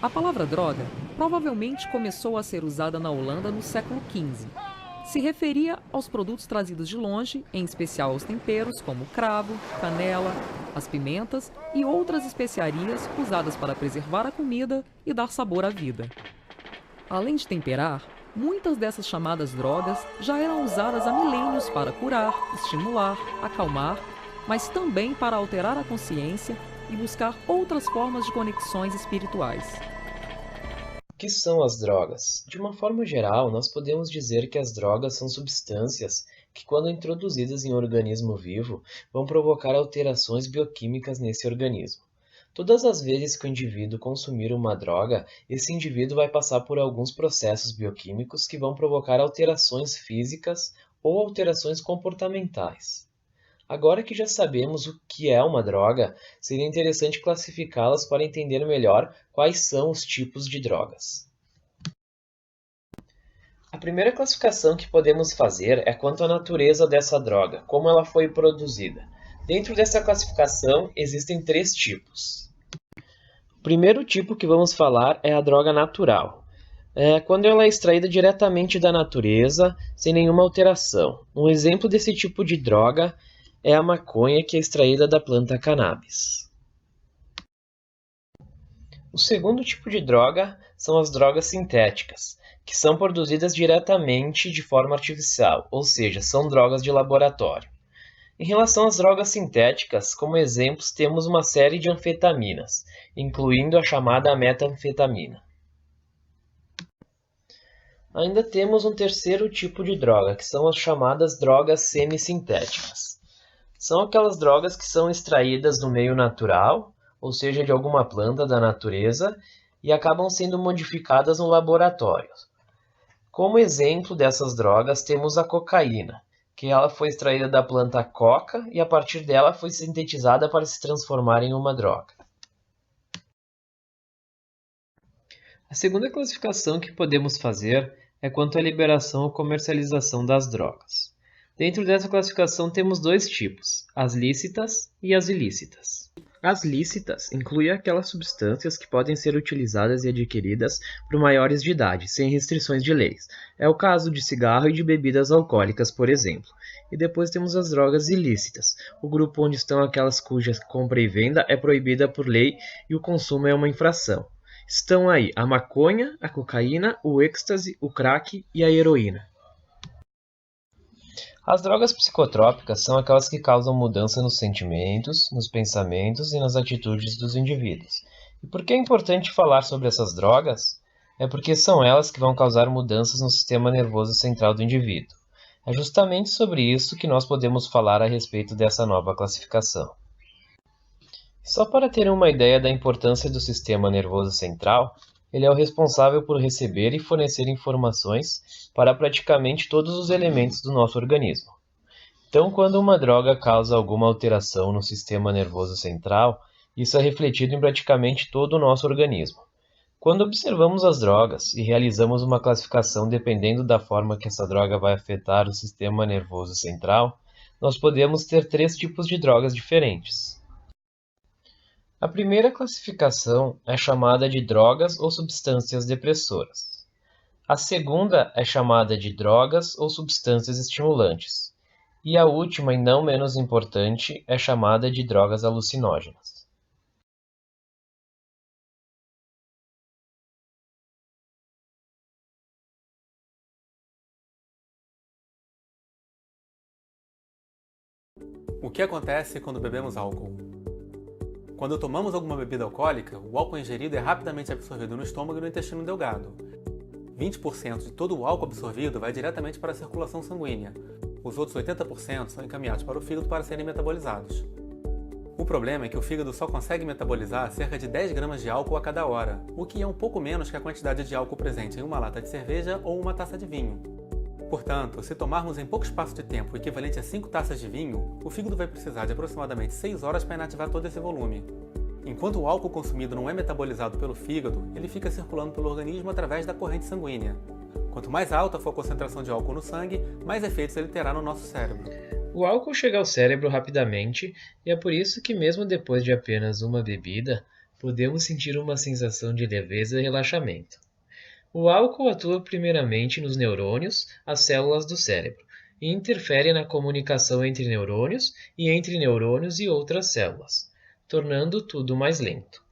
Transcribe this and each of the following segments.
A palavra droga provavelmente começou a ser usada na Holanda no século XV. Se referia aos produtos trazidos de longe, em especial aos temperos como cravo, canela, as pimentas e outras especiarias usadas para preservar a comida e dar sabor à vida. Além de temperar, muitas dessas chamadas drogas já eram usadas há milênios para curar, estimular, acalmar, mas também para alterar a consciência e buscar outras formas de conexões espirituais. O que são as drogas? De uma forma geral, nós podemos dizer que as drogas são substâncias que, quando introduzidas em um organismo vivo, vão provocar alterações bioquímicas nesse organismo. Todas as vezes que o indivíduo consumir uma droga, esse indivíduo vai passar por alguns processos bioquímicos que vão provocar alterações físicas ou alterações comportamentais. Agora que já sabemos o que é uma droga, seria interessante classificá-las para entender melhor quais são os tipos de drogas. A primeira classificação que podemos fazer é quanto à natureza dessa droga, como ela foi produzida. Dentro dessa classificação, existem 3 tipos. O primeiro tipo que vamos falar é a droga natural. Quando ela é extraída diretamente da natureza, sem nenhuma alteração. Um exemplo desse tipo de droga é a maconha, que é extraída da planta cannabis. O segundo tipo de droga são as drogas sintéticas, que são produzidas diretamente de forma artificial, ou seja, são drogas de laboratório. Em relação às drogas sintéticas, como exemplos temos uma série de anfetaminas, incluindo a chamada metanfetamina. Ainda temos um terceiro tipo de droga, que são as chamadas drogas semissintéticas. São aquelas drogas que são extraídas do meio natural, ou seja, de alguma planta da natureza, e acabam sendo modificadas no laboratório. Como exemplo dessas drogas, temos a cocaína, que ela foi extraída da planta coca e a partir dela foi sintetizada para se transformar em uma droga. A segunda classificação que podemos fazer é quanto à liberação ou comercialização das drogas. Dentro dessa classificação temos 2 tipos, as lícitas e as ilícitas. As lícitas incluem aquelas substâncias que podem ser utilizadas e adquiridas por maiores de idade, sem restrições de leis. É o caso de cigarro e de bebidas alcoólicas, por exemplo. E depois temos as drogas ilícitas, o grupo onde estão aquelas cuja compra e venda é proibida por lei e o consumo é uma infração. Estão aí a maconha, a cocaína, o êxtase, o crack e a heroína. As drogas psicotrópicas são aquelas que causam mudança nos sentimentos, nos pensamentos e nas atitudes dos indivíduos. E por que é importante falar sobre essas drogas? É porque são elas que vão causar mudanças no sistema nervoso central do indivíduo. É justamente sobre isso que nós podemos falar a respeito dessa nova classificação. Só para ter uma ideia da importância do sistema nervoso central, ele é o responsável por receber e fornecer informações para praticamente todos os elementos do nosso organismo. Então, quando uma droga causa alguma alteração no sistema nervoso central, isso é refletido em praticamente todo o nosso organismo. Quando observamos as drogas e realizamos uma classificação dependendo da forma que essa droga vai afetar o sistema nervoso central, nós podemos ter 3 tipos de drogas diferentes. A primeira classificação é chamada de drogas ou substâncias depressoras. A segunda é chamada de drogas ou substâncias estimulantes. E a última, e não menos importante, é chamada de drogas alucinógenas. O que acontece quando bebemos álcool? Quando tomamos alguma bebida alcoólica, o álcool ingerido é rapidamente absorvido no estômago e no intestino delgado. 20% de todo o álcool absorvido vai diretamente para a circulação sanguínea. Os outros 80% são encaminhados para o fígado para serem metabolizados. O problema é que o fígado só consegue metabolizar cerca de 10 gramas de álcool a cada hora, o que é um pouco menos que a quantidade de álcool presente em uma lata de cerveja ou uma taça de vinho. Portanto, se tomarmos em pouco espaço de tempo o equivalente a 5 taças de vinho, o fígado vai precisar de aproximadamente 6 horas para inativar todo esse volume. Enquanto o álcool consumido não é metabolizado pelo fígado, ele fica circulando pelo organismo através da corrente sanguínea. Quanto mais alta for a concentração de álcool no sangue, mais efeitos ele terá no nosso cérebro. O álcool chega ao cérebro rapidamente e é por isso que mesmo depois de apenas uma bebida, podemos sentir uma sensação de leveza e relaxamento. O álcool atua primeiramente nos neurônios, as células do cérebro, e interfere na comunicação entre neurônios e outras células, tornando tudo mais lento.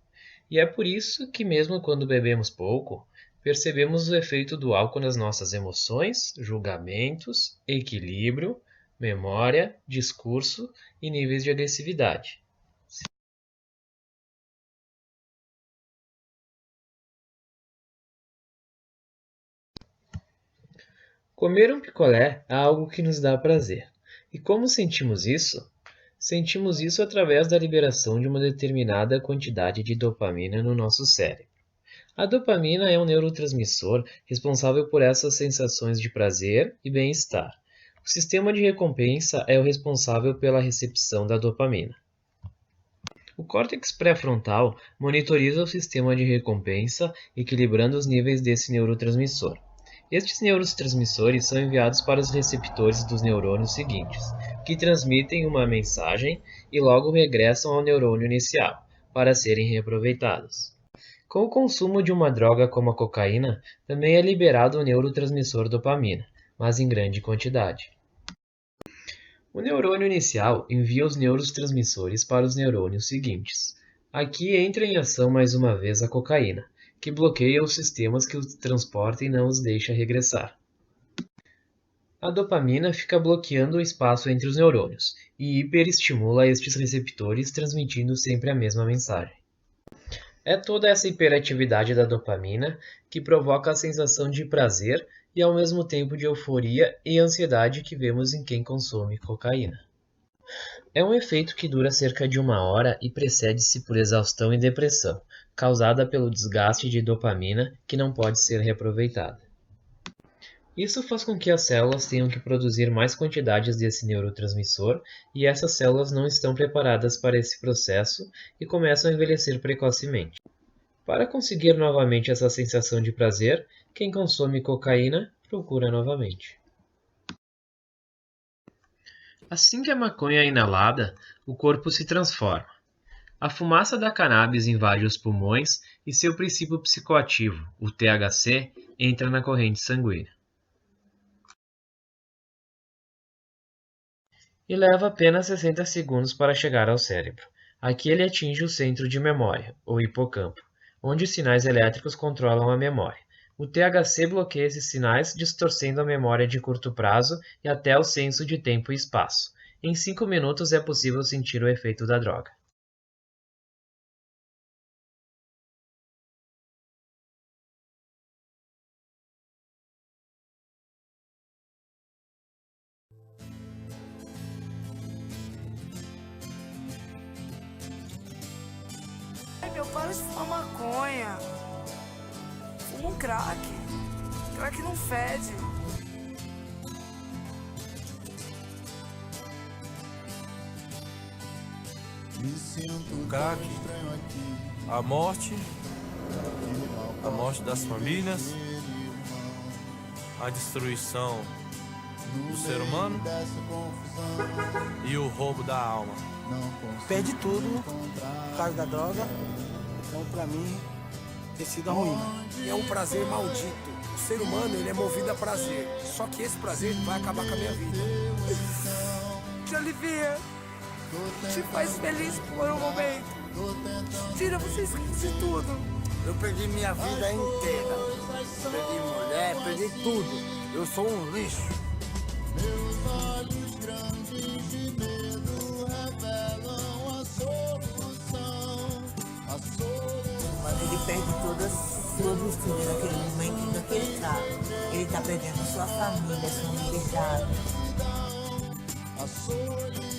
E é por isso que, mesmo quando bebemos pouco, percebemos o efeito do álcool nas nossas emoções, julgamentos, equilíbrio, memória, discurso e níveis de agressividade. Comer um picolé é algo que nos dá prazer. E como sentimos isso? Sentimos isso através da liberação de uma determinada quantidade de dopamina no nosso cérebro. A dopamina é um neurotransmissor responsável por essas sensações de prazer e bem-estar. O sistema de recompensa é o responsável pela recepção da dopamina. O córtex pré-frontal monitoriza o sistema de recompensa, equilibrando os níveis desse neurotransmissor. Estes neurotransmissores são enviados para os receptores dos neurônios seguintes, que transmitem uma mensagem e logo regressam ao neurônio inicial, para serem reaproveitados. Com o consumo de uma droga como a cocaína, também é liberado o neurotransmissor dopamina, mas em grande quantidade. O neurônio inicial envia os neurotransmissores para os neurônios seguintes. Aqui entra em ação mais uma vez a cocaína, que bloqueia os sistemas que os transportam e não os deixa regressar. A dopamina fica bloqueando o espaço entre os neurônios e hiperestimula estes receptores, transmitindo sempre a mesma mensagem. É toda essa hiperatividade da dopamina que provoca a sensação de prazer e ao mesmo tempo de euforia e ansiedade que vemos em quem consome cocaína. É um efeito que dura cerca de 1 hora e precede-se por exaustão e depressão, causada pelo desgaste de dopamina que não pode ser reaproveitada. Isso faz com que as células tenham que produzir mais quantidades desse neurotransmissor e essas células não estão preparadas para esse processo e começam a envelhecer precocemente. Para conseguir novamente essa sensação de prazer, quem consome cocaína procura novamente. Assim que a maconha é inalada, o corpo se transforma. A fumaça da cannabis invade os pulmões e seu princípio psicoativo, o THC, entra na corrente sanguínea. E leva apenas 60 segundos para chegar ao cérebro. Aqui ele atinge o centro de memória, ou hipocampo, onde os sinais elétricos controlam a memória. O THC bloqueia esses sinais, distorcendo a memória de curto prazo e até o senso de tempo e espaço. Em 5 minutos é possível sentir o efeito da droga. Meu, para de fumar maconha. Fuma um crack. Crack não fede. O crack, a morte das famílias, a destruição do ser humano e o roubo da alma. Perde tudo por causa da droga. Então, pra mim, ter sido a ruína. É um prazer maldito. O ser humano, ele é movido a prazer. Só que esse prazer vai acabar com a minha vida. Te alivia. Te faz feliz por um momento. Tira, você esquece de tudo. Eu perdi minha vida inteira. Perdi mulher, perdi tudo. Eu sou um lixo. Meus olhos grandes de medo revelam a solução. Quando ele perde toda a sua virtude naquele momento, naquele caso, ele está perdendo sua família, sua liberdade. A solidão.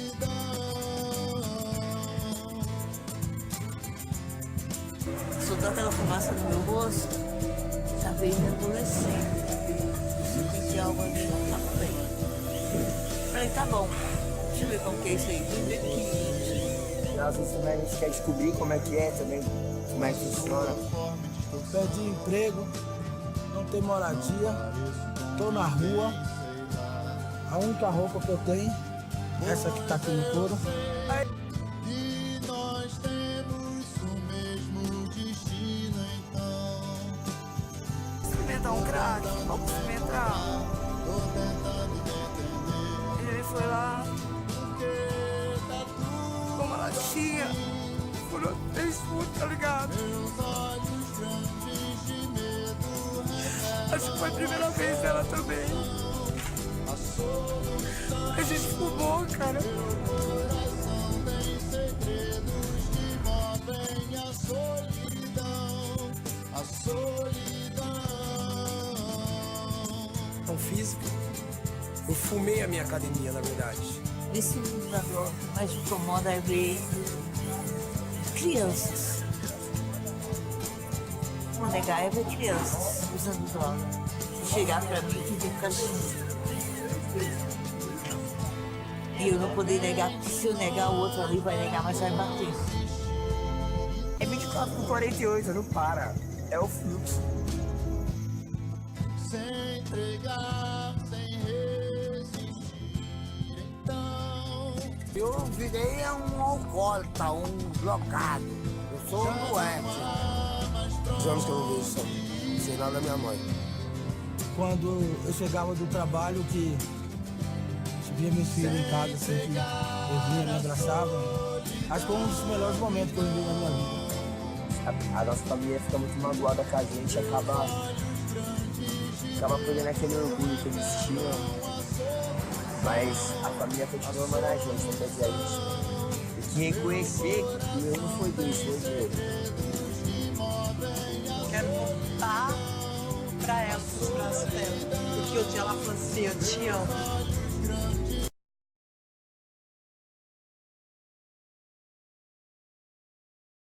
Soltou aquela fumaça no meu rosto, já veio me amolecendo. Senti algo ali, não tá bem. Falei, tá bom, deixa eu ver como que é isso aí. Às vezes também a gente quer descobrir como é que é também, como é que funciona. Perdi emprego, não tenho moradia, tô na rua. A única roupa que eu tenho, essa que tá aqui no couro. E nós temos o mesmo experimentar um crack, vamos experimentar. Ele foi lá, como ela tinha, furou 3 furos, tá ligado? Acho que foi a primeira vez dela também. A gente fumou, cara. Então, física, eu fumei a minha academia, na verdade. Nesse mundo da droga, o que mais me incomoda é ver crianças. Vou negar é ver crianças usando droga. Chegar pra mim e ficar assim. E eu não poder negar, porque se eu negar, o outro ali vai negar, mas vai bater. É 24/48, não para. É o fluxo. Sem entregar, sem resistir, então. Eu virei um alcoólatra, um drogado. Eu sou um doente. Os anos que eu não vejo só, sem nada da minha mãe. Quando eu chegava do trabalho, que via meus filhos em casa, assim, que eu vinha, me abraçava. Acho que foi um dos melhores momentos que eu vivi na minha vida. A nossa família fica muito magoada com a gente, acaba perdendo aquele orgulho que eles tinham. Mas a família continua amando a gente, não quer dizer a gente. Tem que reconhecer que o erro foi deles, foi dele. Quero voltar pra ela, pros braços dela. Porque o dia ela falou assim, eu te amo.